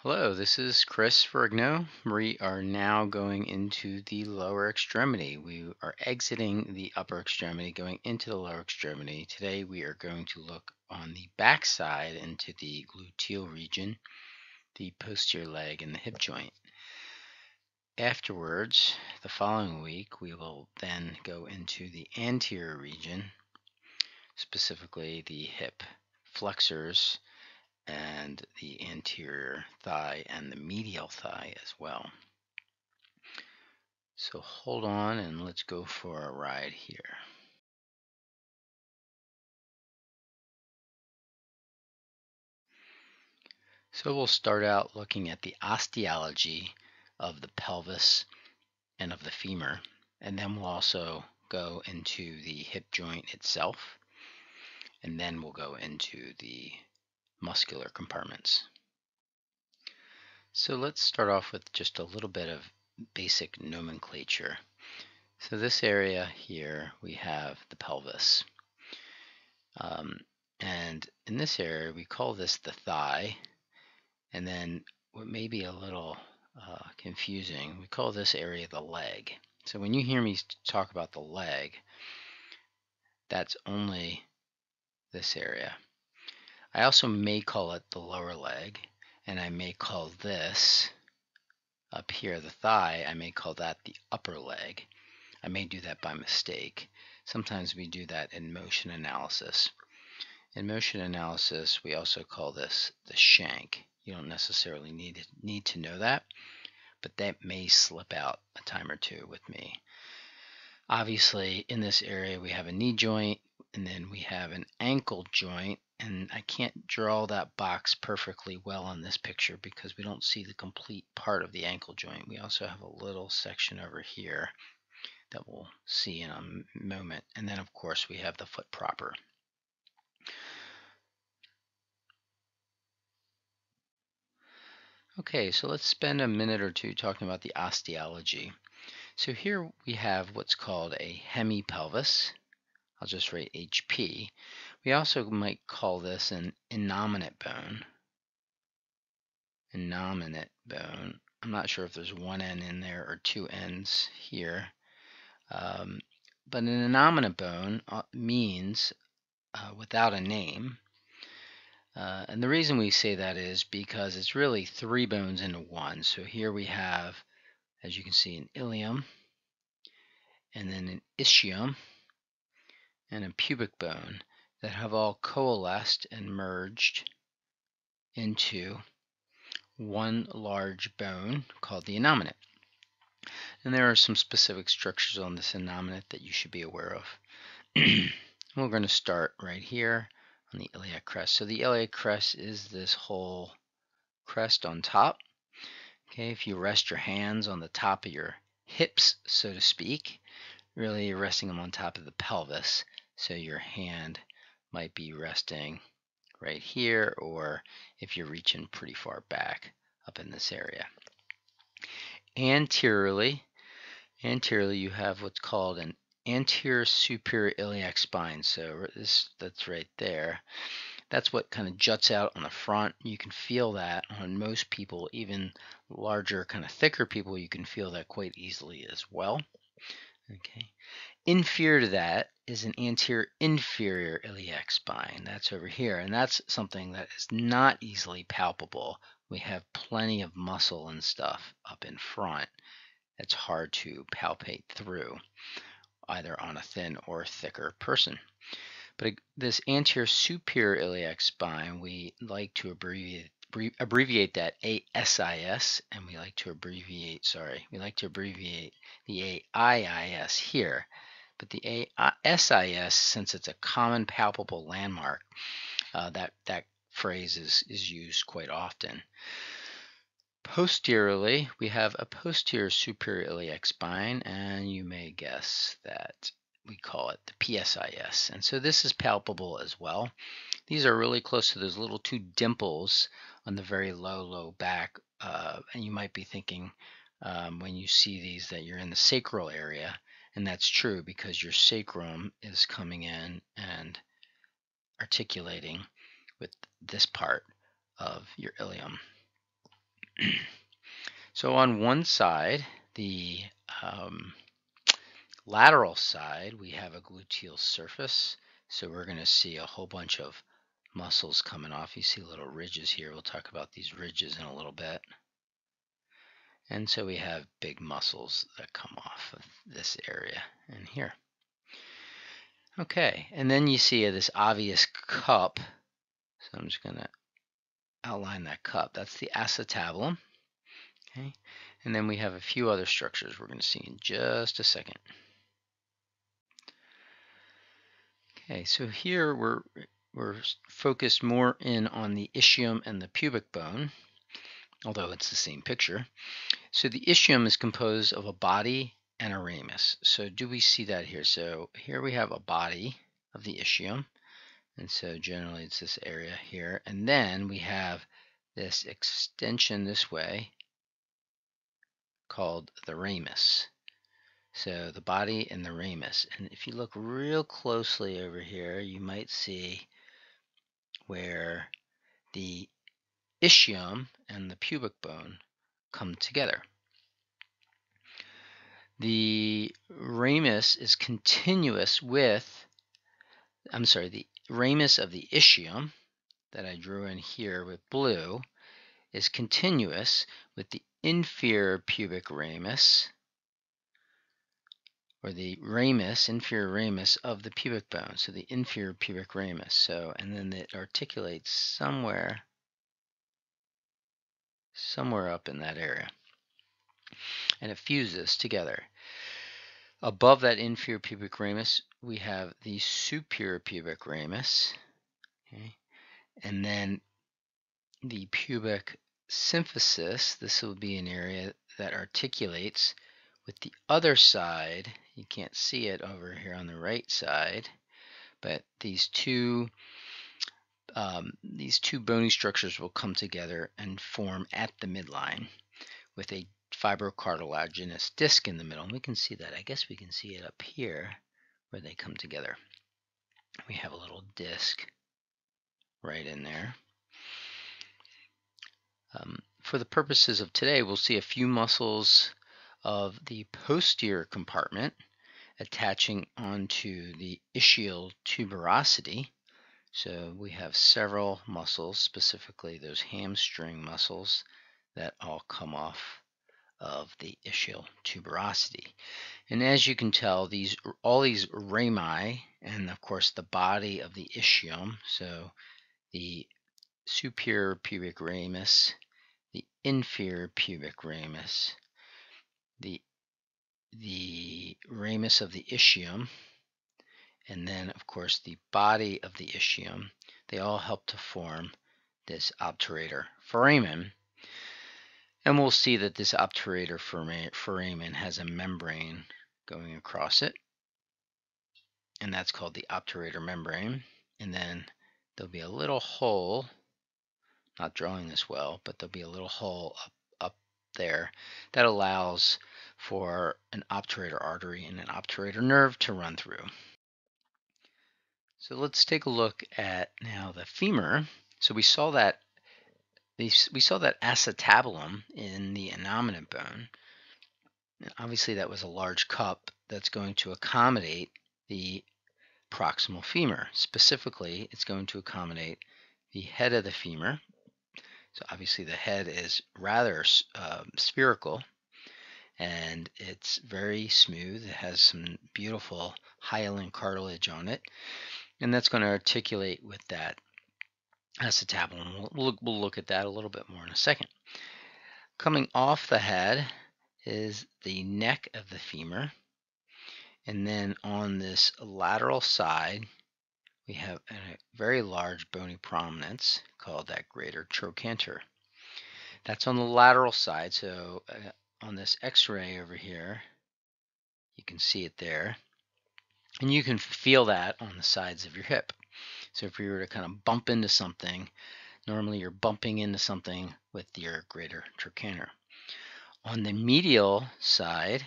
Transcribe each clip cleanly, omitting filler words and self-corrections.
Hello, this is Chris Ferrigno. We are now going into the lower extremity. We are exiting the upper extremity, going into the lower extremity. Today we are going to look on the back side into the gluteal region, the posterior leg, and the hip joint. Afterwards, the following week, we will then go into the anterior region, specifically the hip flexors, and the anterior thigh and the medial thigh as well. So hold on and let's go for a ride here. So we'll start out looking at the osteology of the pelvis and of the femur, and then we'll also go into the hip joint itself, and then we'll go into the muscular compartments. So let's start off with just a little bit of basic nomenclature. So this area here, we have the pelvis. And in this area, we call this the thigh. And then what may be a little confusing, we call this area the leg. So when you hear me talk about the leg, that's only this area. I also may call it the lower leg, and I may call this up here, the thigh, I may call that the upper leg. I may do that by mistake. Sometimes we do that in motion analysis. In motion analysis, we also call this the shank. You don't necessarily need to know that, but that may slip out a time or two with me. Obviously, in this area, we have a knee joint, and then we have an ankle joint, and I can't draw that box perfectly well on this picture because we don't see the complete part of the ankle joint. We also have a little section over here that we'll see in a moment. And then, of course, we have the foot proper. Okay, so let's spend a minute or two talking about the osteology. So here we have what's called a hemipelvis. I'll just write HP. We also might call this an innominate bone. Innominate bone. I'm not sure if there's one N in there or two N's here. But an innominate bone means without a name. And the reason we say that is because it's really three bones into one. So here we have, as you can see, an ilium, and then an ischium, and a pubic bone that have all coalesced and merged into one large bone called the innominate. And there are some specific structures on this innominate that you should be aware of. We're going to start right here on the iliac crest. So the iliac crest is this whole crest on top. Okay, if you rest your hands on the top of your hips, so to speak, really you're resting them on top of the pelvis. So your hand might be resting right here, or if you're reaching pretty far back up in this area. Anteriorly you have what's called an anterior superior iliac spine. So that's right there. That's what kind of juts out on the front. You can feel that on most people, even larger, kind of thicker people, you can feel that quite easily as well. Okay. Inferior to that is an anterior inferior iliac spine. That's over here, and that's something that is not easily palpable. We have plenty of muscle and stuff up in front that's hard to palpate through, either on a thin or thicker person. But this anterior superior iliac spine, we like to abbreviate that ASIS, and we like to abbreviate the AIIS here. But the ASIS, since it's a common palpable landmark, that phrase is used quite often. Posteriorly, we have a posterior superior iliac spine, and you may guess that we call it the PSIS. And so this is palpable as well. These are really close to those little two dimples on the very low back. And you might be thinking when you see these that you're in the sacral area. And that's true because your sacrum is coming in and articulating with this part of your ilium. So on one side, the lateral side, we have a gluteal surface. So we're going to see a whole bunch of muscles coming off. You see little ridges here. We'll talk about these ridges in a little bit. And so we have big muscles that come off of this area and here. Okay, and then you see this obvious cup. So I'm just going to outline that cup. That's the acetabulum. Okay, and then we have a few other structures we're going to see in just a second. Okay, so here we're focused more in on the ischium and the pubic bone, although it's the same picture. So the ischium is composed of a body and a ramus. So do we see that here? So here we have a body of the ischium, and so generally it's this area here. And then we have this extension this way called the ramus. So the body and the ramus. And if you look real closely over here, you might see where the ischium and the pubic bone come together. The ramus is continuous with, the ramus of the ischium that I drew in here with blue is continuous with the inferior pubic ramus, or the ramus, inferior ramus of the pubic bone. So the inferior pubic ramus. So, and then it articulates somewhere up in that area. And it fuses together. Above that inferior pubic ramus, we have the superior pubic ramus. Okay? And then the pubic symphysis, this will be an area that articulates with the other side. You can't see it over here on the right side, but these two bony structures will come together and form at the midline with a fibrocartilaginous disc in the middle. And we can see that. I guess we can see it up here where they come together. We have a little disc right in there. For the purposes of today, we'll see a few muscles of the posterior compartment attaching onto the ischial tuberosity. So we have several muscles, specifically those hamstring muscles, that all come off of the ischial tuberosity. And as you can tell, all these rami, and of course the body of the ischium, so the superior pubic ramus, the inferior pubic ramus, the ramus of the ischium, and then of course the body of the ischium, they all help to form this obturator foramen. And we'll see that this obturator foramen has a membrane going across it, and that's called the obturator membrane. And then there'll be a little hole, not drawing this well, but there'll be a little hole up there that allows for an obturator artery and an obturator nerve to run through. So let's take a look at now the femur. So we saw that acetabulum in the innominate bone. And obviously that was a large cup that's going to accommodate the proximal femur. Specifically, it's going to accommodate the head of the femur. So obviously the head is rather spherical, and it's very smooth. It has some beautiful hyaline cartilage on it, and that's going to articulate with that acetabulum. We'll look at that a little bit more in a second. Coming off the head is the neck of the femur, and then on this lateral side we have a very large bony prominence called that greater trochanter. That's on the lateral side. So on this x-ray over here, you can see it there, and you can feel that on the sides of your hip. So if you were to kind of bump into something, normally you're bumping into something with your greater trochanter. On the medial side,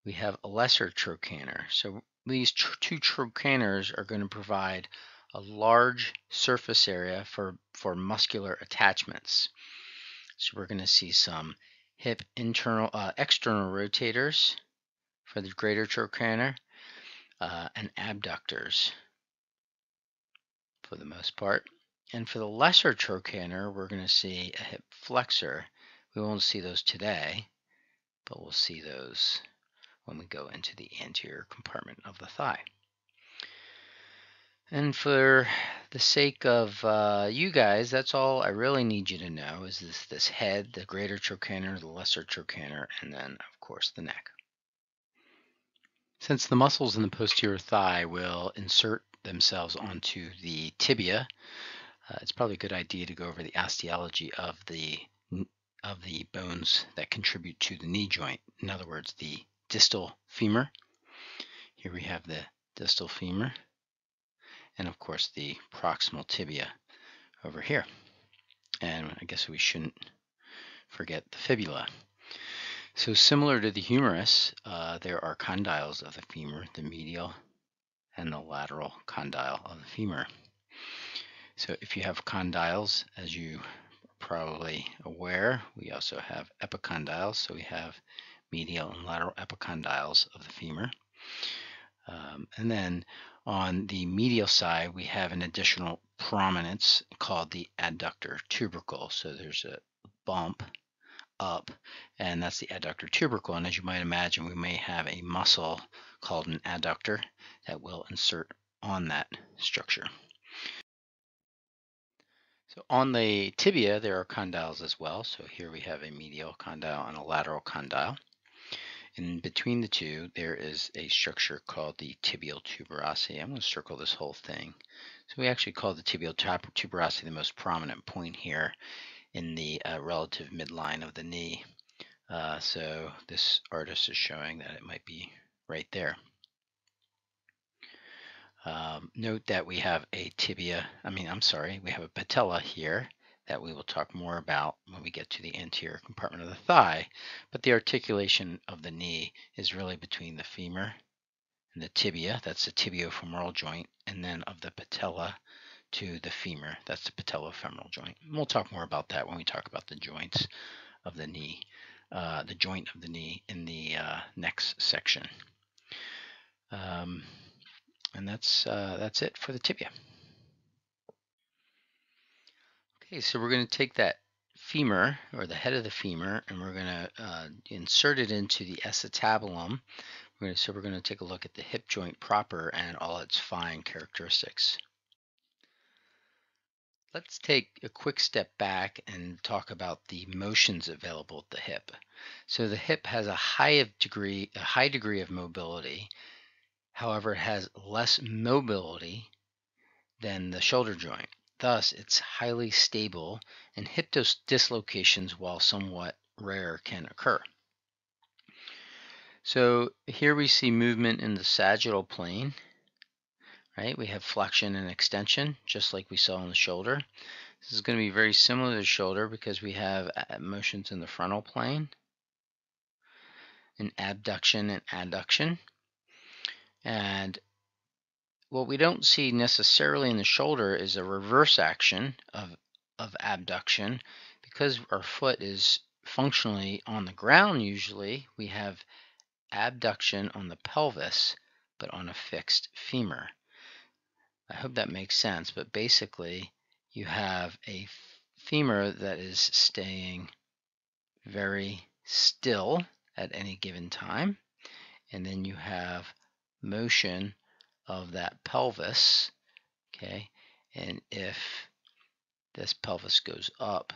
we have a lesser trochanter. So these two trochanters are going to provide a large surface area for muscular attachments. So we're going to see some hip external rotators for the greater trochanter and abductors for the most part. And for the lesser trochanter, we're going to see a hip flexor. We won't see those today, but we'll see those when we go into the anterior compartment of the thigh. And for the sake of you guys, that's all I really need you to know is this head, the greater trochanter, the lesser trochanter, and then, of course, the neck. Since the muscles in the posterior thigh will insert themselves onto the tibia, it's probably a good idea to go over the osteology of the bones that contribute to the knee joint. In other words, the distal femur. Here we have the distal femur, and of course the proximal tibia over here. And I guess we shouldn't forget the fibula. So similar to the humerus, there are condyles of the femur, the medial and the lateral condyle of the femur. So if you have condyles, as you are probably aware, we also have epicondyles. So we have medial and lateral epicondyles of the femur. And then on the medial side, we have an additional prominence called the adductor tubercle. So there's a bump up, and that's the adductor tubercle. And as you might imagine, we may have a muscle called an adductor that will insert on that structure. So on the tibia, there are condyles as well. So here we have a medial condyle and a lateral condyle. In between the two, there is a structure called the tibial tuberosity. I'm going to circle this whole thing. So we actually call the tibial tuberosity the most prominent point here in the relative midline of the knee. So this artist is showing that it might be right there. Note that we have a we have a patella here that we will talk more about when we get to the anterior compartment of the thigh, but the articulation of the knee is really between the femur and the tibia, that's the tibiofemoral joint, and then of the patella to the femur, that's the patellofemoral joint. And we'll talk more about that when we talk about the joints of the knee, the joint of the knee in the next section. And that's it for the tibia. Okay, so we're going to take that femur, or the head of the femur, and we're going to insert it into the acetabulum. So we're going to take a look at the hip joint proper and all its fine characteristics. Let's take a quick step back and talk about the motions available at the hip. So the hip has a high degree of mobility. However, it has less mobility than the shoulder joint. Thus, it's highly stable, and hip dislocations, while somewhat rare, can occur. So here we see movement in the sagittal plane, right? We have flexion and extension, just like we saw on the shoulder. This is going to be very similar to the shoulder because we have motions in the frontal plane, and abduction and adduction. And what we don't see necessarily in the shoulder is a reverse action of abduction. Because our foot is functionally on the ground usually, we have abduction on the pelvis, but on a fixed femur. I hope that makes sense, but basically you have a femur that is staying very still at any given time, and then you have motion of that pelvis, okay? And if this pelvis goes up,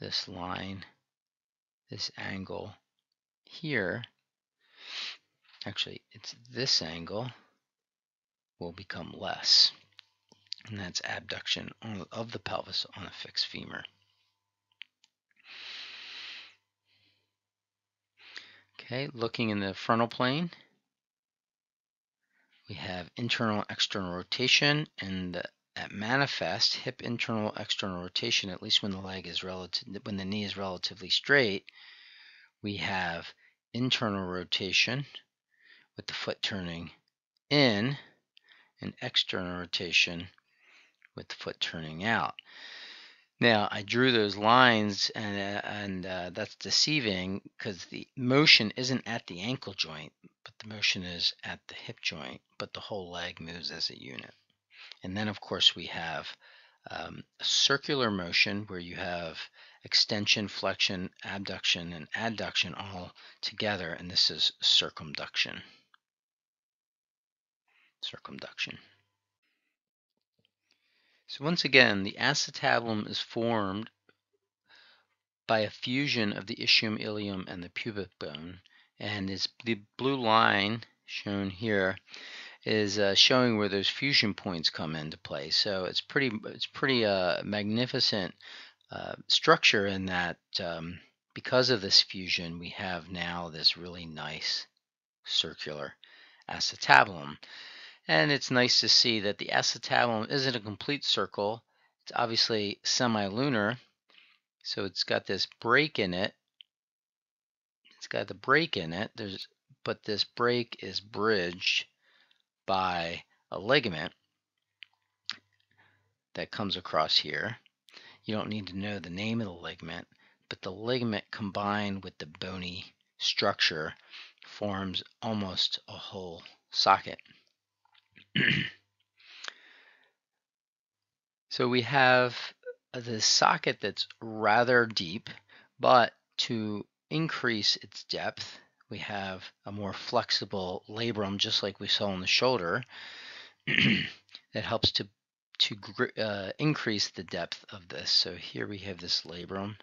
this line, this angle here, actually it's this angle, will become less. And that's abduction of the pelvis on a fixed femur. Okay, looking in the frontal plane, we have internal external rotation, and at manifest hip internal external rotation, at least when the knee is relatively straight, we have internal rotation with the foot turning in, and external rotation with the foot turning out. Now, I drew those lines, and that's deceiving because the motion isn't at the ankle joint, but the motion is at the hip joint, but the whole leg moves as a unit. And then, of course, we have a circular motion where you have extension, flexion, abduction, and adduction all together, and this is circumduction. Circumduction. So once again, the acetabulum is formed by a fusion of the ischium, ilium, and the pubic bone, and the blue line shown here is showing where those fusion points come into play. So it's pretty magnificent structure in that because of this fusion, we have now this really nice circular acetabulum. And it's nice to see that the acetabulum isn't a complete circle. It's obviously semilunar, so it's got this break in it. It's got the break in it. But this break is bridged by a ligament that comes across here. You don't need to know the name of the ligament, but the ligament combined with the bony structure forms almost a whole socket. So we have the socket that's rather deep, but to increase its depth, we have a more flexible labrum, just like we saw in the shoulder, that helps to increase the depth of this. So here we have this labrum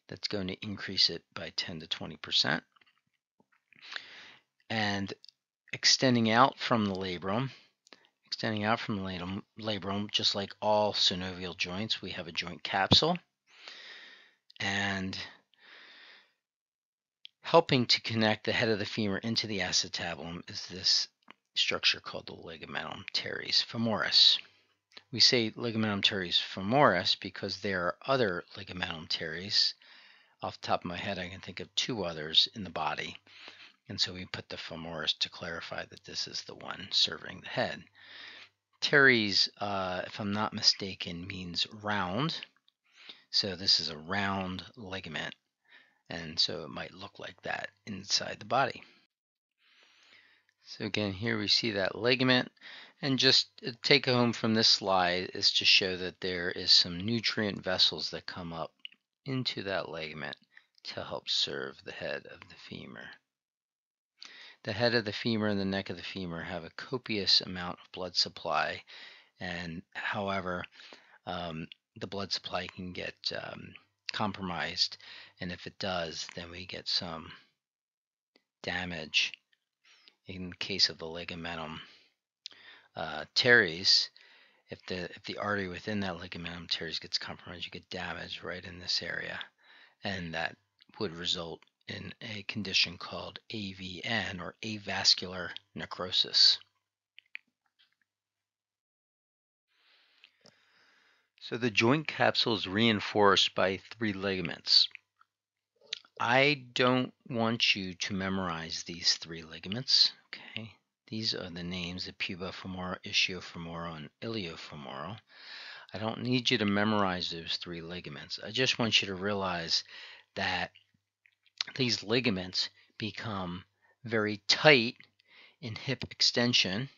that's going to increase it by 10 to 20%. And extending out from the labrum, just like all synovial joints, we have a joint capsule. And helping to connect the head of the femur into the acetabulum is this structure called the ligamentum teres femoris. We say ligamentum teres femoris because there are other ligamentum teres. Off the top of my head, I can think of two others in the body. And so we put the femoris to clarify that this is the one serving the head. Teres, if I'm not mistaken, means round. So this is a round ligament. And so it might look like that inside the body. So again, here we see that ligament. And just take home from this slide is to show that there is some nutrient vessels that come up into that ligament to help serve the head of the femur. The head of the femur and the neck of the femur have a copious amount of blood supply, and however, the blood supply can get compromised, and if it does, then we get some damage. In the case of the ligamentum teres, if the artery within that ligamentum teres gets compromised, you get damage right in this area, and that would result in a condition called AVN, or avascular necrosis. So the joint capsule is reinforced by 3 ligaments. I don't want you to memorize these 3 ligaments. Okay, these are the names: the pubofemoral, ischiofemoral, and iliofemoral. I don't need you to memorize those 3 ligaments. I just want you to realize that these ligaments become very tight in hip extension.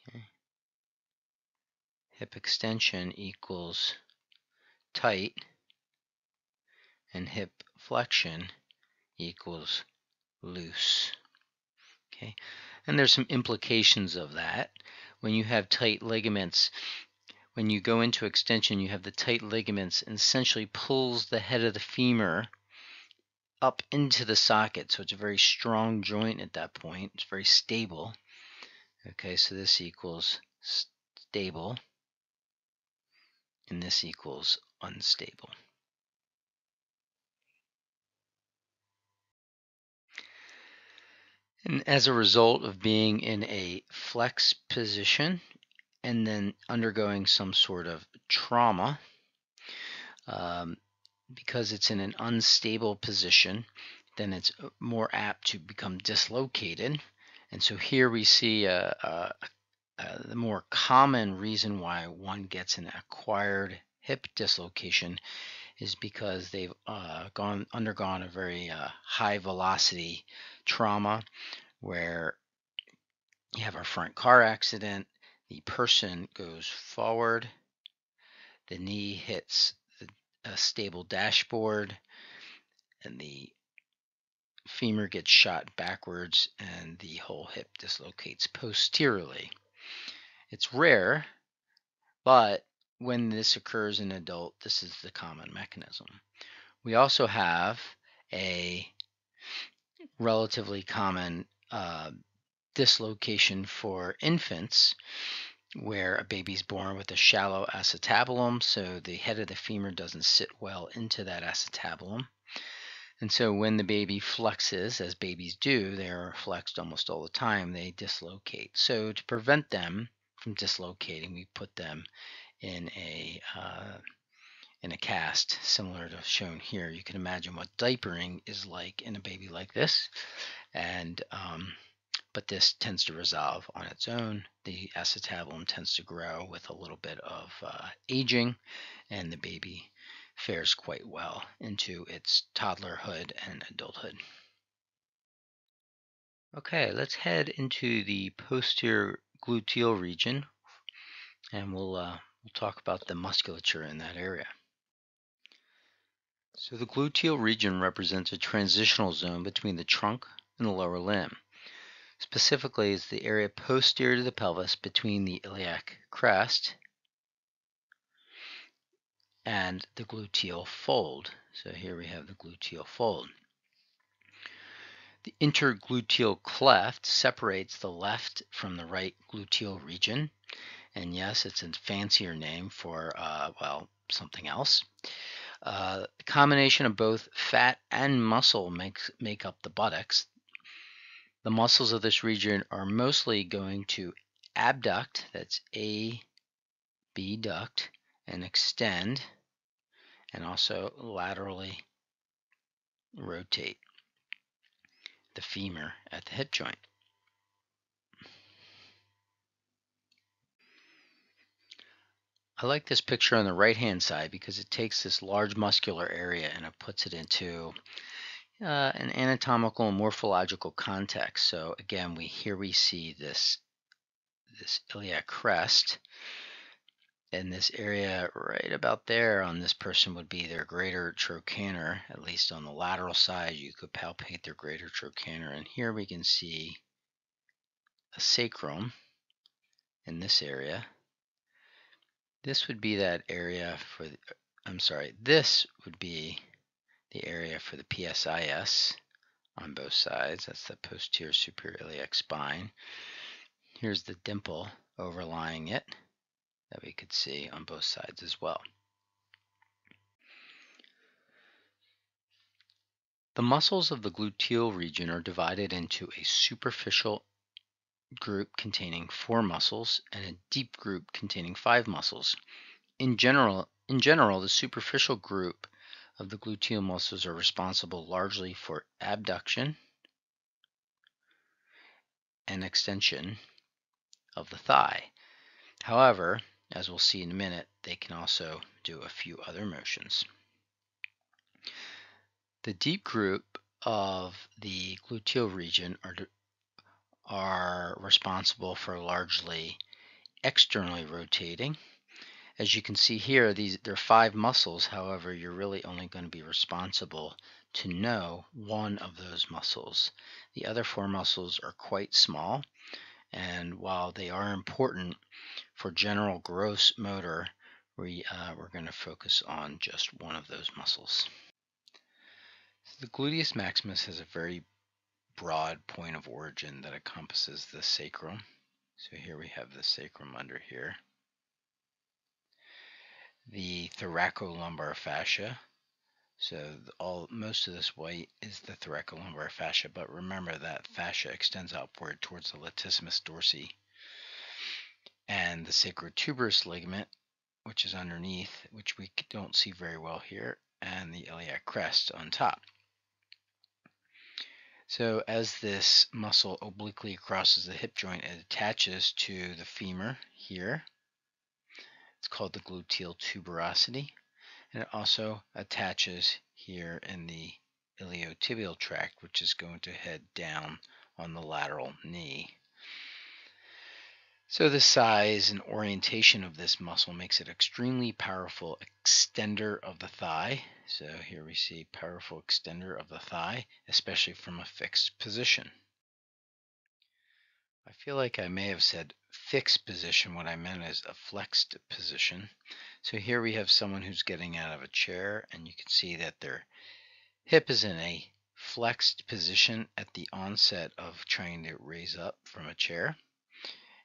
Okay. Hip extension equals tight, and hip flexion equals loose. Okay, and there's some implications of that. When you have tight ligaments, when you go into extension, you have the tight ligaments, and essentially pulls the head of the femur up into the socket. So it's a very strong joint at that point. It's very stable. Okay, so this equals stable, and this equals unstable. And as a result of being in a flex position and then undergoing some sort of trauma, because it's in an unstable position, then it's more apt to become dislocated. And so here we see the more common reason why one gets an acquired hip dislocation is because they've undergone a very high velocity trauma where you have a front car accident, the person goes forward, the knee hits a stable dashboard, and the femur gets shot backwards and the whole hip dislocates posteriorly. It's rare, but when this occurs in an adult, this is the common mechanism. We also have a relatively common dislocation for infants where a baby's born with a shallow acetabulum, so the head of the femur doesn't sit well into that acetabulum. And so when the baby flexes, as babies do, they're flexed almost all the time, they dislocate. So to prevent them from dislocating, we put them in a cast similar to shown here. You can imagine what diapering is like in a baby like this, and but this tends to resolve on its own. The acetabulum tends to grow with a little bit of aging, and the baby fares quite well into its toddlerhood and adulthood. Okay, let's head into the posterior gluteal region, and we'll talk about the musculature in that area. So the gluteal region represents a transitional zone between the trunk and the lower limb. Specifically, it's the area posterior to the pelvis between the iliac crest and the gluteal fold. So here we have the gluteal fold. The intergluteal cleft separates the left from the right gluteal region. And yes, it's a fancier name for, something else. The combination of both fat and muscle make up the buttocks. The muscles of this region are mostly going to abduct, that's A, B duct, and extend, and also laterally rotate the femur at the hip joint. I like this picture on the right hand side because it takes this large muscular area and it puts it into an anatomical and morphological context. So again, we see this iliac crest, and this area right about there on this person would be their greater trochanter. At least on the lateral side, you could palpate their greater trochanter, and here we can see a sacrum in this area. This would be that area for this would be the area for the PSIS on both sides. That's the posterior superior iliac spine. Here's the dimple overlying it that we could see on both sides as well. The muscles of the gluteal region are divided into a superficial group containing 4 muscles and a deep group containing 5 muscles. In general, the superficial group of the gluteal muscles are responsible largely for abduction and extension of the thigh. However, as we'll see in a minute, they can also do a few other motions. The deep group of the gluteal region are responsible for largely externally rotating. As you can see here, there are 5 muscles. However, you're really only going to be responsible to know one of those muscles. The other 4 muscles are quite small, and while they are important for general gross motor, we're going to focus on just one of those muscles. So the gluteus maximus has a very broad point of origin that encompasses the sacrum. So here we have the sacrum under here. The thoracolumbar fascia. So most of this white is the thoracolumbar fascia, but remember that fascia extends upward towards the latissimus dorsi. And the sacrotuberous ligament, which is underneath, which we don't see very well here, and the iliac crest on top. So as this muscle obliquely crosses the hip joint, it attaches to the femur here. It's called the gluteal tuberosity, and it also attaches here in the iliotibial tract, which is going to head down on the lateral knee. So the size and orientation of this muscle makes it extremely powerful extender of the thigh. So here we see powerful extender of the thigh, especially from a fixed position. I feel like I may have said fixed position. What I meant is a flexed position. So here we have someone who's getting out of a chair, and you can see that their hip is in a flexed position at the onset of trying to raise up from a chair.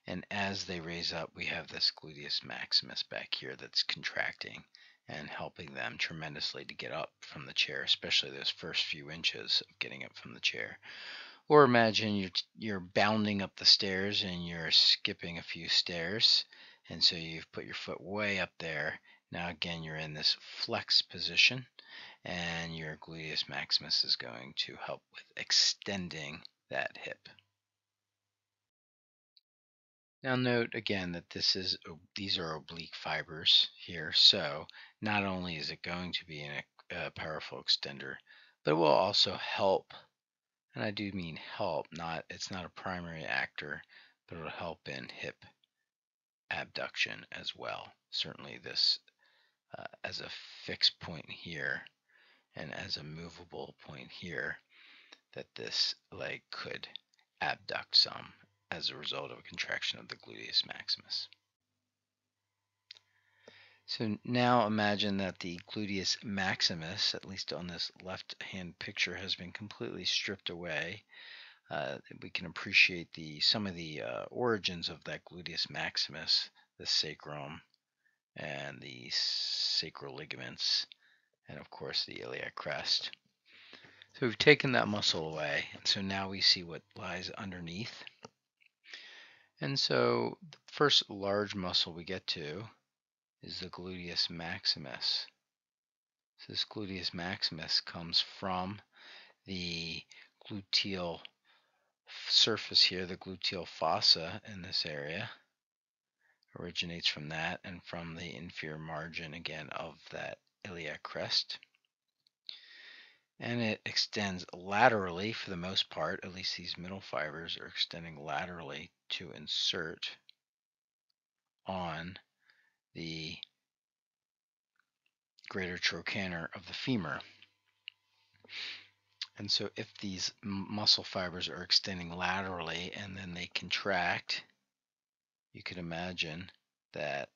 And as they raise up, we have this gluteus maximus back here that's contracting and helping them tremendously to get up from the chair, especially those first few inches of getting up from the chair. Or imagine you're bounding up the stairs and you're skipping a few stairs, and so you've put your foot way up there. Now again, you're in this flex position, and your gluteus maximus is going to help with extending that hip. Now note again that these are oblique fibers here, so not only is it going to be a powerful extender, but it will also help. And I do mean help, it's not a primary actor, but it'll help in hip abduction as well. Certainly this as a fixed point here and as a movable point here, that this leg could abduct some as a result of a contraction of the gluteus maximus. So now imagine that the gluteus maximus, at least on this left hand picture, has been completely stripped away. We can appreciate some of the origins of that gluteus maximus, the sacrum and the sacral ligaments, and of course the iliac crest. So we've taken that muscle away, and so now we see what lies underneath. And so the first large muscle we get to is the gluteus maximus. So this gluteus maximus comes from the gluteal surface here, the gluteal fossa in this area, originates from that and from the inferior margin again of that iliac crest. And it extends laterally for the most part, at least these middle fibers are extending laterally to insert on the greater trochanter of the femur. And so if these muscle fibers are extending laterally and then they contract, you can imagine that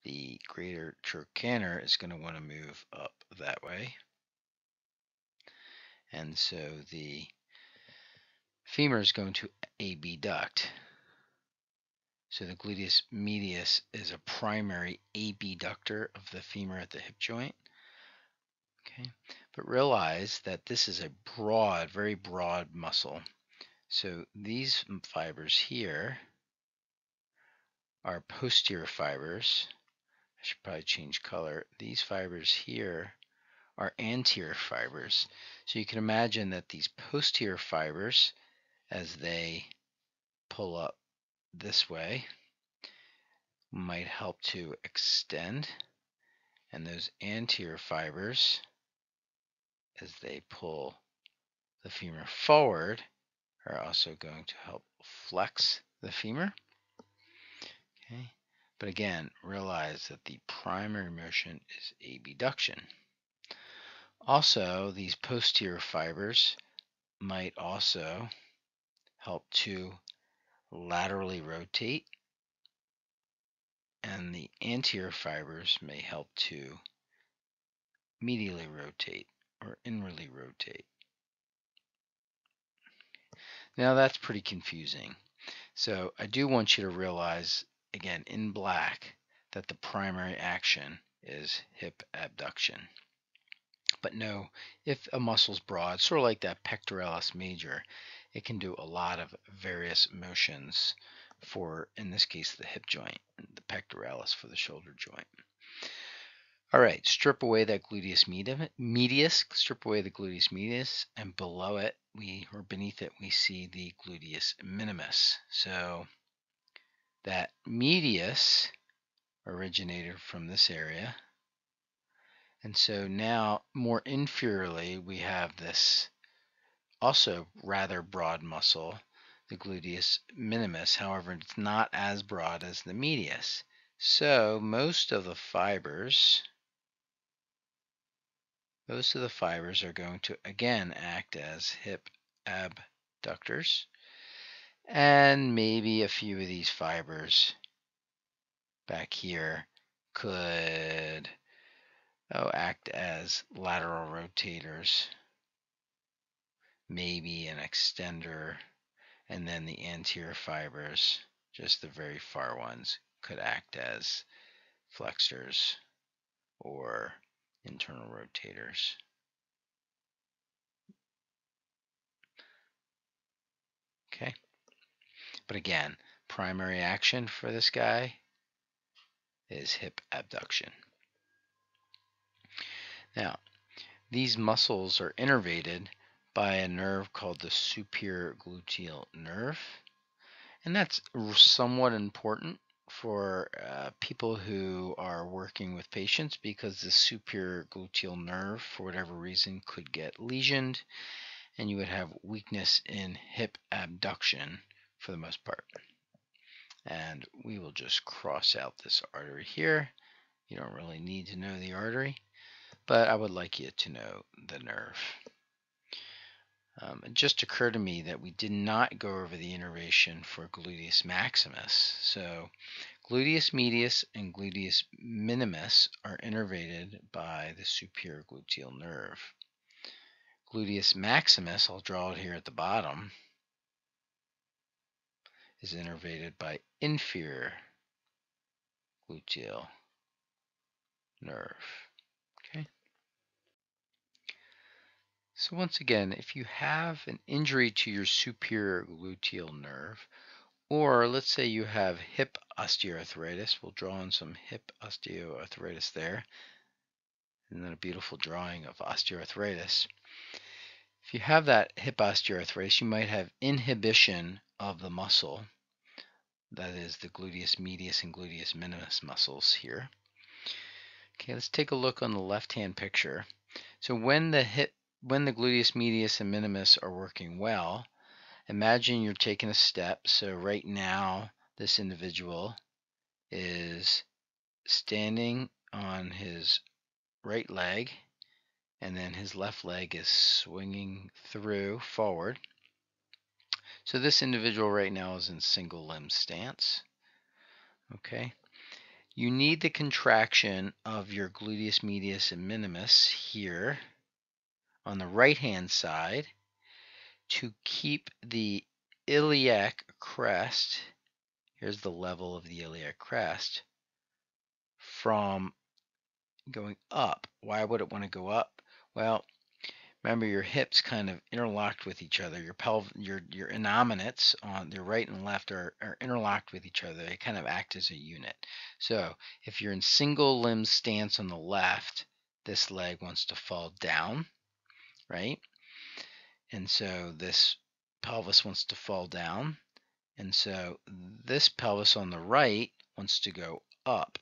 the greater trochanter is going to want to move up that way. And so the femur is going to abduct. So the gluteus medius is a primary abductor of the femur at the hip joint. Okay, but realize that this is a broad, very broad muscle. So these fibers here are posterior fibers. I should probably change color. These fibers here are anterior fibers. So you can imagine that these posterior fibers, as they pull up this way, might help to extend, and those anterior fibers, as they pull the femur forward, are also going to help flex the femur. Okay, but again, realize that the primary motion is abduction. Also, these posterior fibers might also help to laterally rotate, and the anterior fibers may help to medially rotate or inwardly rotate. Now that's pretty confusing. So I do want you to realize, again, in black, that the primary action is hip abduction. But no, if a muscle's broad, sort of like that pectoralis major, it can do a lot of various motions for, in this case, the hip joint, the pectoralis for the shoulder joint. All right, strip away that gluteus medius, strip away the gluteus medius, and below it, or beneath it, we see the gluteus minimus. So that medius, originated from this area. And so now, more inferiorly, we have this also rather broad muscle, the gluteus minimus. However, it's not as broad as the medius. So most of the fibers are going to again act as hip abductors, and maybe a few of these fibers back here could act as lateral rotators, maybe an extender, and then the anterior fibers, just the very far ones, could act as flexors or internal rotators. Okay, but again, primary action for this guy is hip abduction. Now, these muscles are innervated by a nerve called the superior gluteal nerve, and that's somewhat important for people who are working with patients, because the superior gluteal nerve, for whatever reason, could get lesioned, and you would have weakness in hip abduction for the most part. And we will just cross out this artery here. You don't really need to know the artery, but I would like you to know the nerve. It just occurred to me that we did not go over the innervation for gluteus maximus. So gluteus medius and gluteus minimus are innervated by the superior gluteal nerve. Gluteus maximus, I'll draw it here at the bottom, is innervated by inferior gluteal nerve. Okay. So once again, if you have an injury to your superior gluteal nerve, or let's say you have hip osteoarthritis, we'll draw in some hip osteoarthritis there, and then a beautiful drawing of osteoarthritis. If you have that hip osteoarthritis, you might have inhibition of the muscle, that is the gluteus medius and gluteus minimus muscles here. Okay, let's take a look on the left-hand picture. So when the gluteus medius and minimus are working well, imagine you're taking a step. So right now, this individual is standing on his right leg, and then his left leg is swinging through forward. So this individual right now is in single limb stance. Okay. You need the contraction of your gluteus medius and minimus here on the right hand side to keep the iliac crest, here's the level of the iliac crest, from going up. Why would it want to go up? Well, remember, your hips kind of interlocked with each other. Your innominates on your right and left are interlocked with each other. They kind of act as a unit. So if you're in single limb stance on the left, this leg wants to fall down, right? And so this pelvis wants to fall down. And so this pelvis on the right wants to go up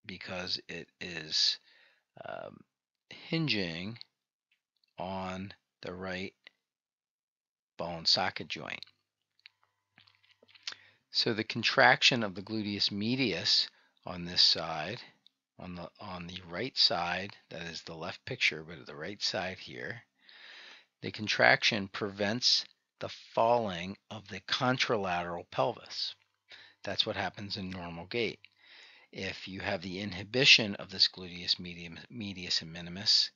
because it is hinging on the right ball and socket joint. So the contraction of the gluteus medius on this side, on the right side, that is the left picture, but at the right side here, the contraction prevents the falling of the contralateral pelvis. That's what happens in normal gait. If you have the inhibition of this gluteus medius and minimus,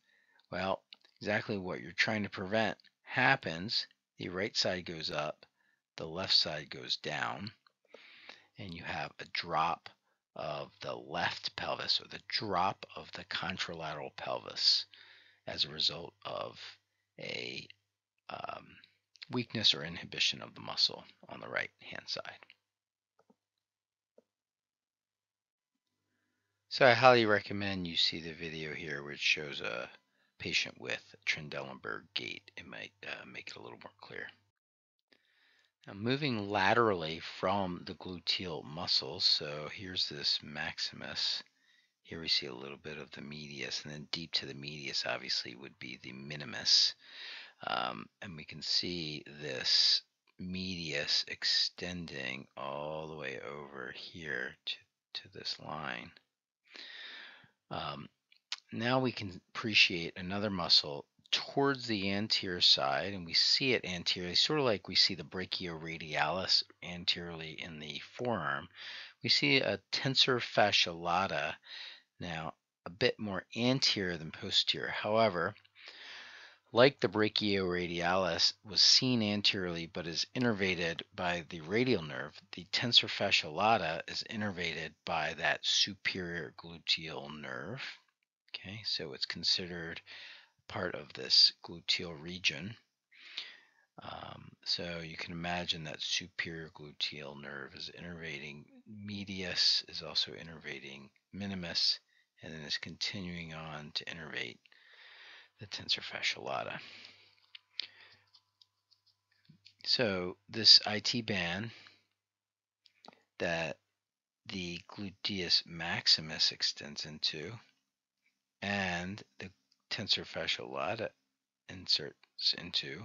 well, exactly what you're trying to prevent happens. The right side goes up, the left side goes down, and you have a drop of the left pelvis, or the drop of the contralateral pelvis, as a result of a weakness or inhibition of the muscle on the right hand side. So I highly recommend you see the video here, which shows a patient with Trendelenburg gait. It might make it a little more clear. Now moving laterally from the gluteal muscles, so here's this maximus. Here we see a little bit of the medius, and then deep to the medius obviously would be the minimus. And we can see this medius extending all the way over here to this line. Now we can appreciate another muscle towards the anterior side, and we see it anteriorly, sort of like we see the brachioradialis anteriorly in the forearm. We see a tensor fascia lata now a bit more anterior than posterior. However, like the brachioradialis was seen anteriorly but is innervated by the radial nerve, the tensor fascia lata is innervated by that superior gluteal nerve. Okay, so it's considered part of this gluteal region. So you can imagine that superior gluteal nerve is innervating medius, is also innervating minimus, and then is continuing on to innervate the tensor fascia lata. So this IT band that the gluteus maximus extends into and the tensor fascia lata inserts into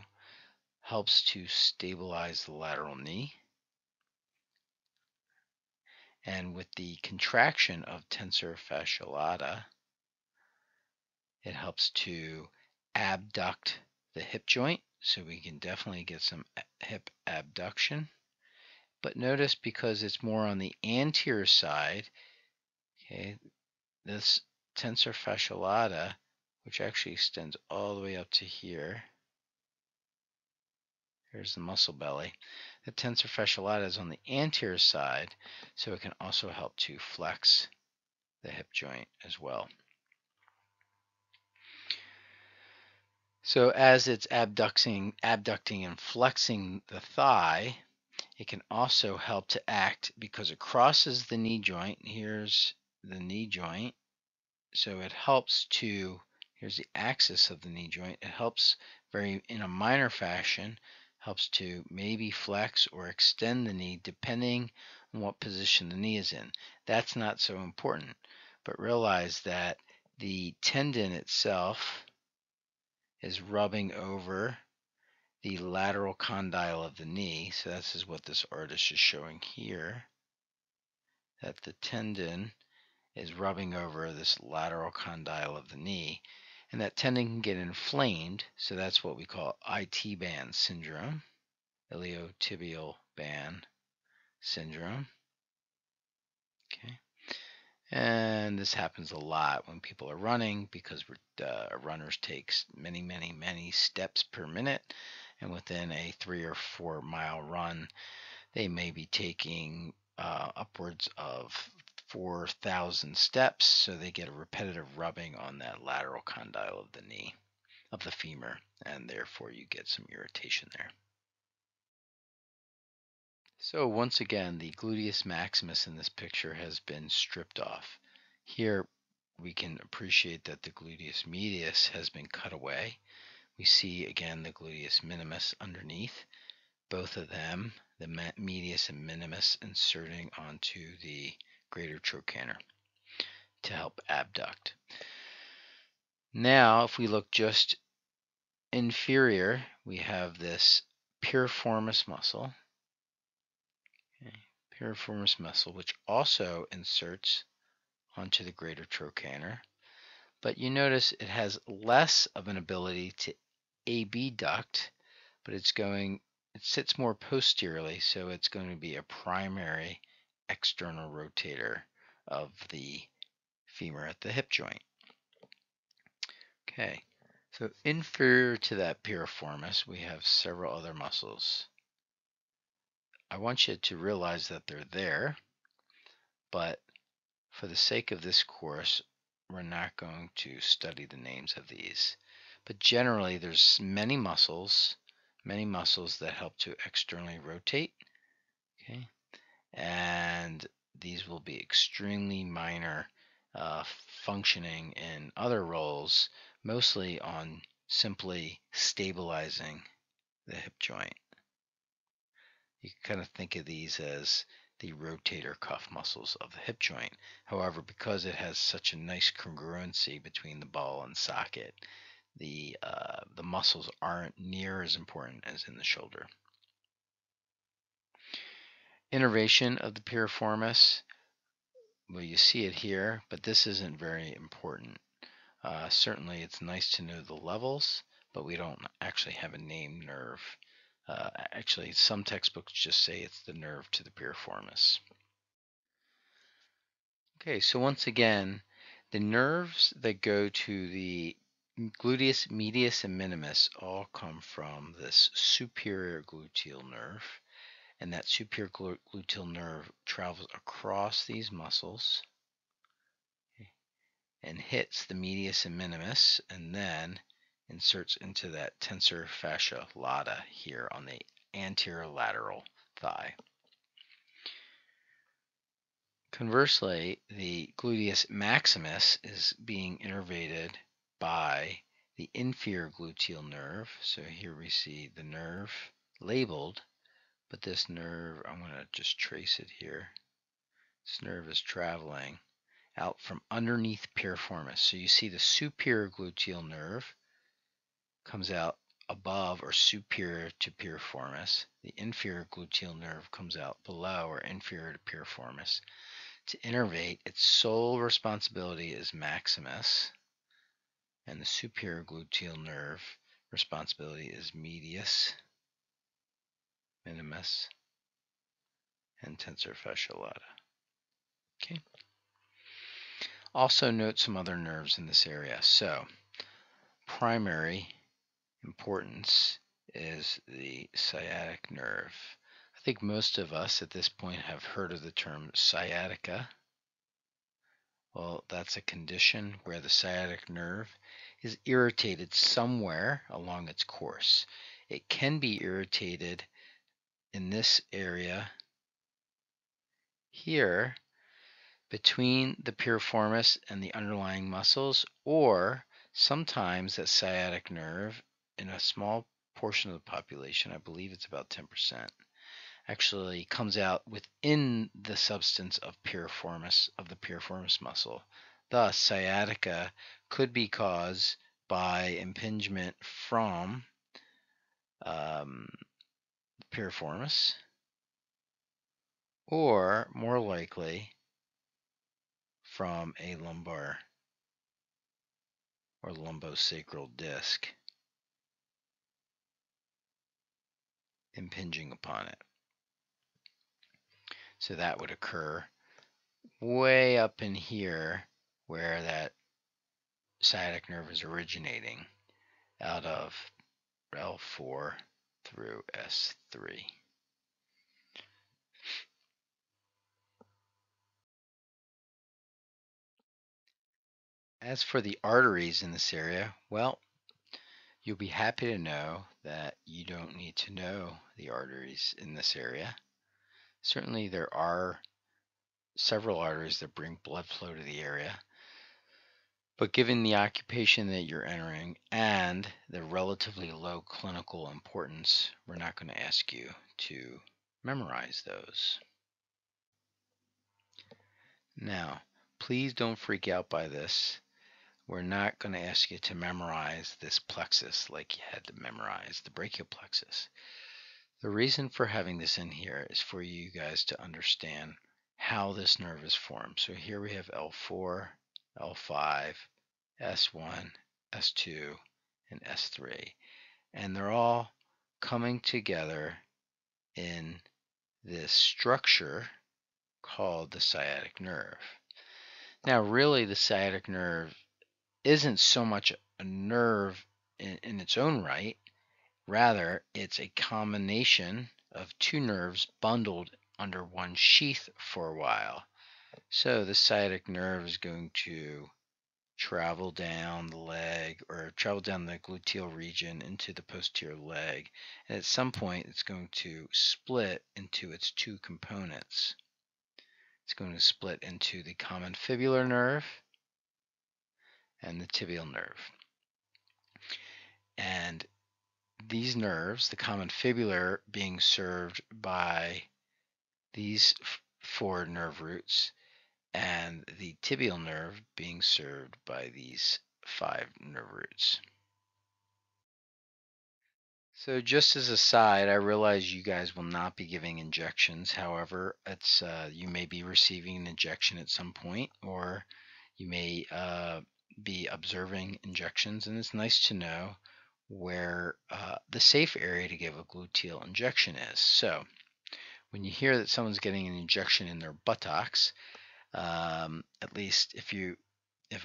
helps to stabilize the lateral knee. And with the contraction of tensor fascia lata, it helps to abduct the hip joint, so we can definitely get some hip abduction. But notice, because it's more on the anterior side, okay, this tensor fascia lata, which actually extends all the way up to here, here's the muscle belly. The tensor fascia lata is on the anterior side, so it can also help to flex the hip joint as well. So as it's abducting and flexing the thigh, it can also help to act because it crosses the knee joint. Here's the knee joint. So it helps to, here's the axis of the knee joint. It helps in a minor fashion, helps to maybe flex or extend the knee depending on what position the knee is in. That's not so important, but realize that the tendon itself is rubbing over the lateral condyle of the knee. So this is what this artist is showing here, that the tendon is rubbing over this lateral condyle of the knee, and that tendon can get inflamed. So that's what we call IT band syndrome, iliotibial band syndrome. Okay. And this happens a lot when people are running, because runners take many steps per minute, and within a 3 or 4 mile run, they may be taking upwards of 4,000 steps, so they get a repetitive rubbing on that lateral condyle of the knee, of the femur, and therefore you get some irritation there. So once again, the gluteus maximus in this picture has been stripped off. Here we can appreciate that the gluteus medius has been cut away. We see again the gluteus minimus underneath, both of them, the medius and minimus, inserting onto the greater trochanter to help abduct. Now if we look just inferior, we have this piriformis muscle. Okay. Piriformis muscle, which also inserts onto the greater trochanter, but you notice it has less of an ability to abduct, but it sits more posteriorly, so it's going to be a primary external rotator of the femur at the hip joint. Okay, so inferior to that piriformis, we have several other muscles. I want you to realize that they're there, but for the sake of this course, we're not going to study the names of these. But generally, there's many muscles that help to externally rotate. Okay, and these will be extremely minor, functioning in other roles, mostly on simply stabilizing the hip joint. You can kind of think of these as the rotator cuff muscles of the hip joint. However, because it has such a nice congruency between the ball and socket, the muscles aren't near as important as in the shoulder. Innervation of the piriformis. Well, you see it here, but this isn't very important. Certainly, it's nice to know the levels, but we don't actually have a named nerve. Actually, some textbooks just say it's the nerve to the piriformis. Okay, so once again, the nerves that go to the gluteus medius and minimus all come from this superior gluteal nerve, and that superior gluteal nerve travels across these muscles and hits the medius and minimus, and then inserts into that tensor fascia lata here on the anterior lateral thigh. Conversely, the gluteus maximus is being innervated by the inferior gluteal nerve. So here we see the nerve labeled, but this nerve, I'm going to just trace it here. This nerve is traveling out from underneath piriformis. So you see the superior gluteal nerve comes out above or superior to piriformis. The inferior gluteal nerve comes out below or inferior to piriformis. To innervate, its sole responsibility is maximus, and the superior gluteal nerve responsibility is medius, minimus, and tensor fascia lata. Okay. Also note some other nerves in this area. So, primary importance is the sciatic nerve. I think most of us at this point have heard of the term sciatica. Well, that's a condition where the sciatic nerve is irritated somewhere along its course. It can be irritated in this area here between the piriformis and the underlying muscles, or sometimes that sciatic nerve in a small portion of the population, I believe it's about 10%, actually comes out within the substance of the piriformis muscle. Thus, sciatica could be caused by impingement from piriformis, or more likely from a lumbar or lumbosacral disc impinging upon it. So that would occur way up in here where that sciatic nerve is originating out of L4 through S3. As for the arteries in this area, well, you'll be happy to know that you don't need to know the arteries in this area. Certainly there are several arteries that bring blood flow to the area, but given the occupation that you're entering and the relatively low clinical importance, we're not going to ask you to memorize those. Now, please don't freak out by this. We're not going to ask you to memorize this plexus like you had to memorize the brachial plexus. The reason for having this in here is for you guys to understand how this nerve is formed. So here we have L4, L5, S1, S2, and S3. And they're all coming together in this structure called the sciatic nerve. Now, really, the sciatic nerve isn't so much a nerve in its own right. Rather, it's a combination of two nerves bundled under one sheath for a while. So the sciatic nerve is going to travel down the leg or travel down the gluteal region into the posterior leg. And at some point, it's going to split into its two components. It's going to split into the common fibular nerve and the tibial nerve. And these nerves, the common fibular being served by these four nerve roots, and the tibial nerve being served by these five nerve roots. So just as a side, I realize you guys will not be giving injections. However, it's you may be receiving an injection at some point, or you may be observing injections, and it's nice to know where the safe area to give a gluteal injection is. So when you hear that someone's getting an injection in their buttocks, at least if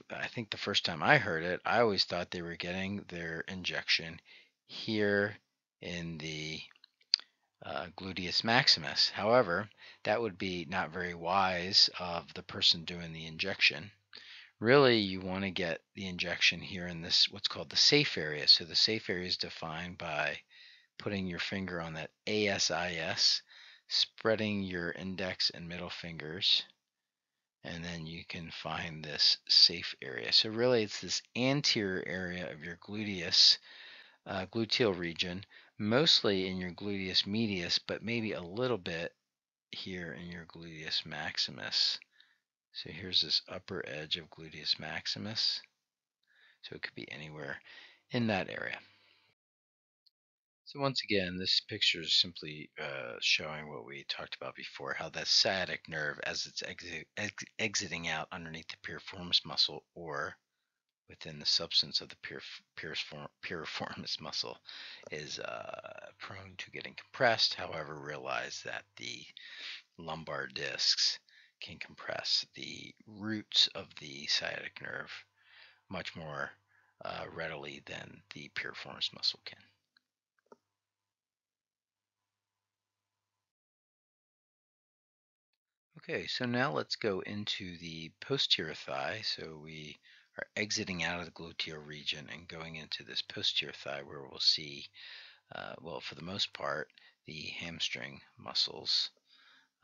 I think the first time I heard it, I always thought they were getting their injection here in the gluteus maximus. However, that would be not very wise of the person doing the injection. Really, you want to get the injection here in this what's called the safe area. So the safe area is defined by putting your finger on that ASIS, spreading your index and middle fingers, and then you can find this safe area. So really, it's this anterior area of your gluteal region, mostly in your gluteus medius, but maybe a little bit here in your gluteus maximus. So here's this upper edge of gluteus maximus. So it could be anywhere in that area. So once again, this picture is simply showing what we talked about before, how that sciatic nerve, as it's exiting out underneath the piriformis muscle or within the substance of the piriformis muscle, is prone to getting compressed. However, realize that the lumbar discs can compress the roots of the sciatic nerve much more readily than the piriformis muscle can. Okay, so now let's go into the posterior thigh. So we are exiting out of the gluteal region and going into this posterior thigh where we'll see, well, for the most part, the hamstring muscles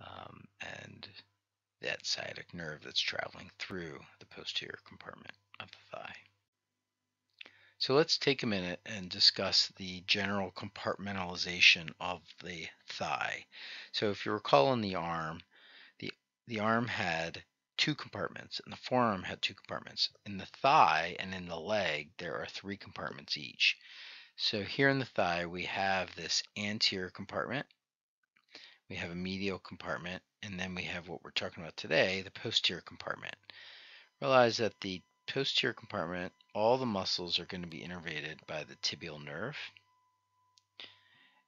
and that sciatic nerve that's traveling through the posterior compartment of the thigh. So let's take a minute and discuss the general compartmentalization of the thigh. So if you recall in the arm, the arm had two compartments and the forearm had two compartments. In the thigh and in the leg, there are three compartments each. So here in the thigh, we have this anterior compartment, we have a medial compartment, and then we have what we're talking about today, the posterior compartment. Realize that the posterior compartment, all the muscles are going to be innervated by the tibial nerve,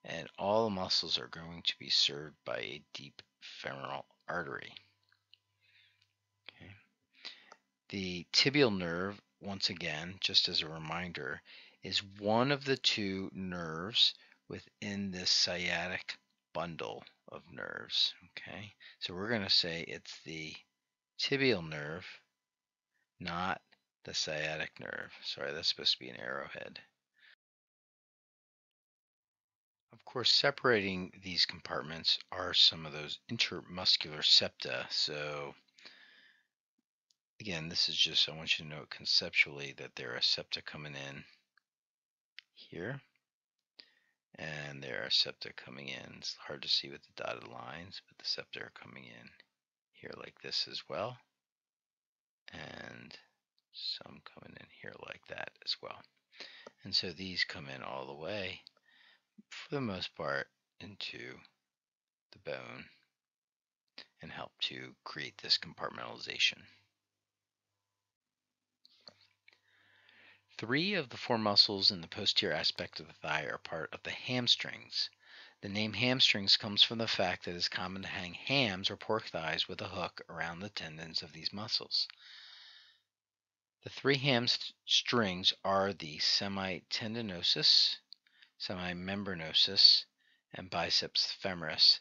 and all the muscles are going to be served by a deep femoral artery. Okay. The tibial nerve, once again, just as a reminder, is one of the two nerves within this sciatic bundle of nerves. Okay, so we're going to say it's the tibial nerve, not the sciatic nerve. Sorry, that's supposed to be an arrowhead. Of course, separating these compartments are some of those intermuscular septa. So again, this is just, I want you to know conceptually that there are septa coming in here, and there are septa coming in. It's hard to see with the dotted lines, but the septa are coming in here like this as well, and some coming in here like that as well. And so these come in all the way, for the most part, into the bone and help to create this compartmentalization. Three of the four muscles in the posterior aspect of the thigh are part of the hamstrings. The name hamstrings comes from the fact that it is common to hang hams or pork thighs with a hook around the tendons of these muscles. The three hamstrings are the semitendinosus, semimembranosus, and biceps femoris.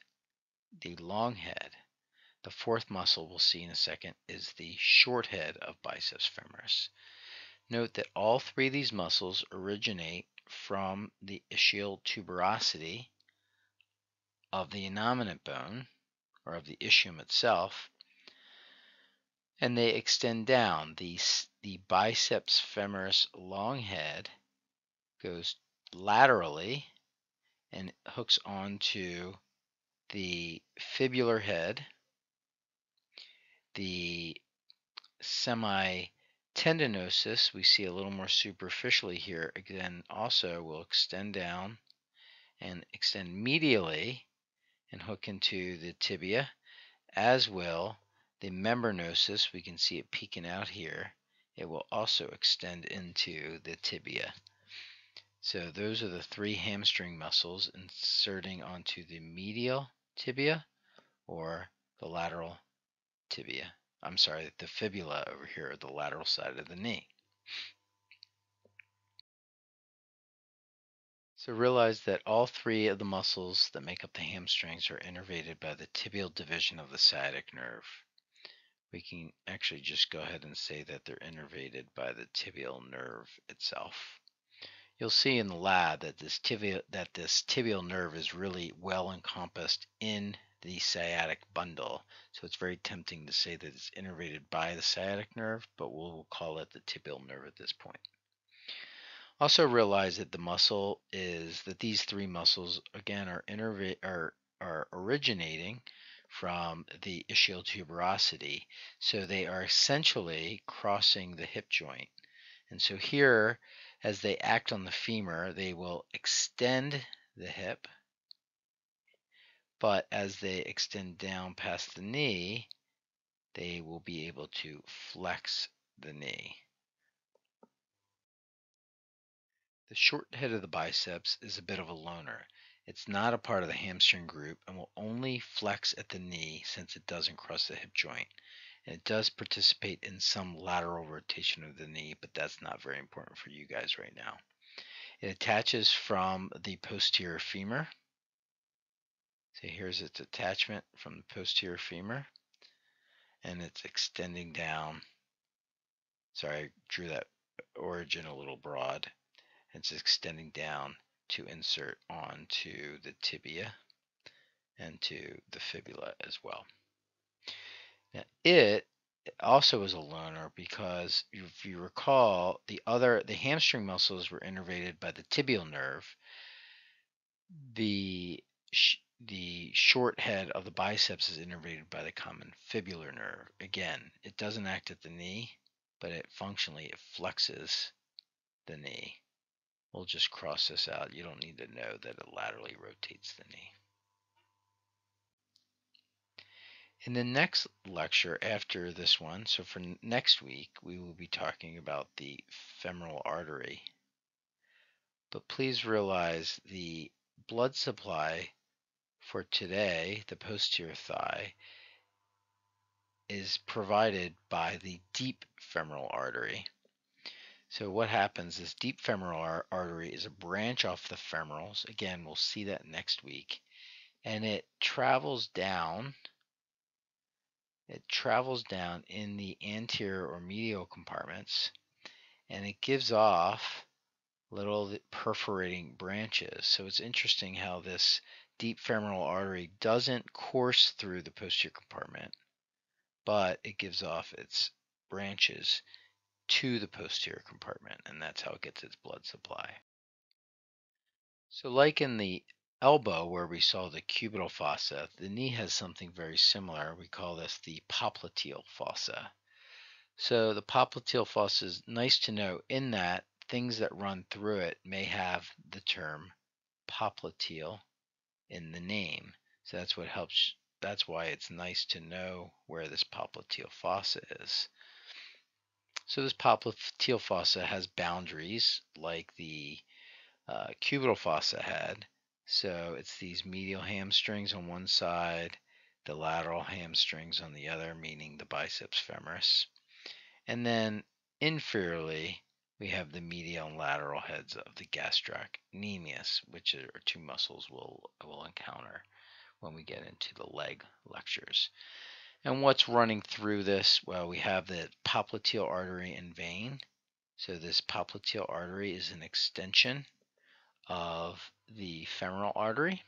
The long head, the fourth muscle we'll see in a second, is the short head of biceps femoris. Note that all three of these muscles originate from the ischial tuberosity of the innominate bone, or of the ischium itself, and they extend down. The biceps femoris long head goes laterally and hooks onto the fibular head, the semitendinosus we see a little more superficially here, again also will extend down and extend medially and hook into the tibia, as will the membranosus. We can see it peeking out here. It will also extend into the tibia. So those are the three hamstring muscles inserting onto the medial tibia or the lateral tibia. I'm sorry, the fibula over here, the lateral side of the knee. So realize that all three of the muscles that make up the hamstrings are innervated by the tibial division of the sciatic nerve. We can actually just go ahead and say that they're innervated by the tibial nerve itself. You'll see in the lab that this tibial nerve is really well encompassed in the sciatic bundle. So it's very tempting to say that it's innervated by the sciatic nerve, but we'll call it the tibial nerve at this point. Also realize that these three muscles again are originating from the ischial tuberosity. So they are essentially crossing the hip joint. And so here, as they act on the femur, they will extend the hip, but as they extend down past the knee, they will be able to flex the knee. The short head of the biceps is a bit of a loner. It's not a part of the hamstring group and will only flex at the knee since it doesn't cross the hip joint. And it does participate in some lateral rotation of the knee, but that's not very important for you guys right now. It attaches from the posterior femur. So here's its attachment from the posterior femur, and it's extending down. Sorry, I drew that origin a little broad. It's extending down to insert onto the tibia and to the fibula as well. Now, it also is a loner because if you recall, the hamstring muscles were innervated by the tibial nerve. The short head of the biceps is innervated by the common fibular nerve. Again, it doesn't act at the knee, but it flexes the knee. We'll just cross this out. You don't need to know that it laterally rotates the knee. In the next lecture after this one, so for next week, we will be talking about the femoral artery. But please realize the blood supply for today, the posterior thigh, is provided by the deep femoral artery. So what happens is deep femoral artery is a branch off the femorals. Again, we'll see that next week. And it travels down in the anterior or medial compartments, and it gives off little perforating branches. So it's interesting how this deep femoral artery doesn't course through the posterior compartment, but it gives off its branches to the posterior compartment, and that's how it gets its blood supply. So like in the elbow where we saw the cubital fossa, the knee has something very similar. We call this the popliteal fossa. So the popliteal fossa is nice to know in that things that run through it may have the term popliteal in the name. So that's why it's nice to know where this popliteal fossa is. So this popliteal fossa has boundaries like the cubital fossa had. So it's these medial hamstrings on one side, the lateral hamstrings on the other, meaning the biceps femoris. And then inferiorly, we have the medial and lateral heads of the gastrocnemius, which are two muscles we'll encounter when we get into the leg lectures. And what's running through this? Well, we have the popliteal artery and vein. So this popliteal artery is an extension of the femoral artery.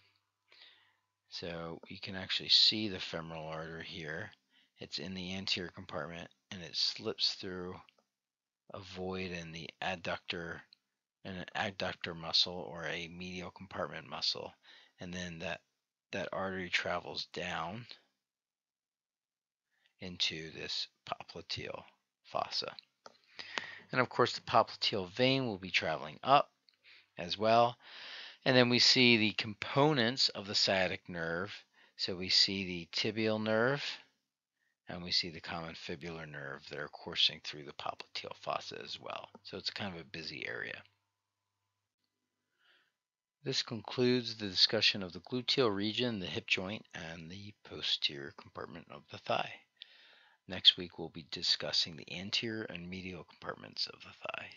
So you can actually see the femoral artery here. It's in the anterior compartment and it slips through a void in the adductor an adductor muscle or a medial compartment muscle, and then that artery travels down into this popliteal fossa. And of course, the popliteal vein will be traveling up as well. And then we see the components of the sciatic nerve. So we see the tibial nerve and we see the common fibular nerve that are coursing through the popliteal fossa as well. So it's kind of a busy area. This concludes the discussion of the gluteal region, the hip joint, and the posterior compartment of the thigh. Next week we'll be discussing the anterior and medial compartments of the thigh.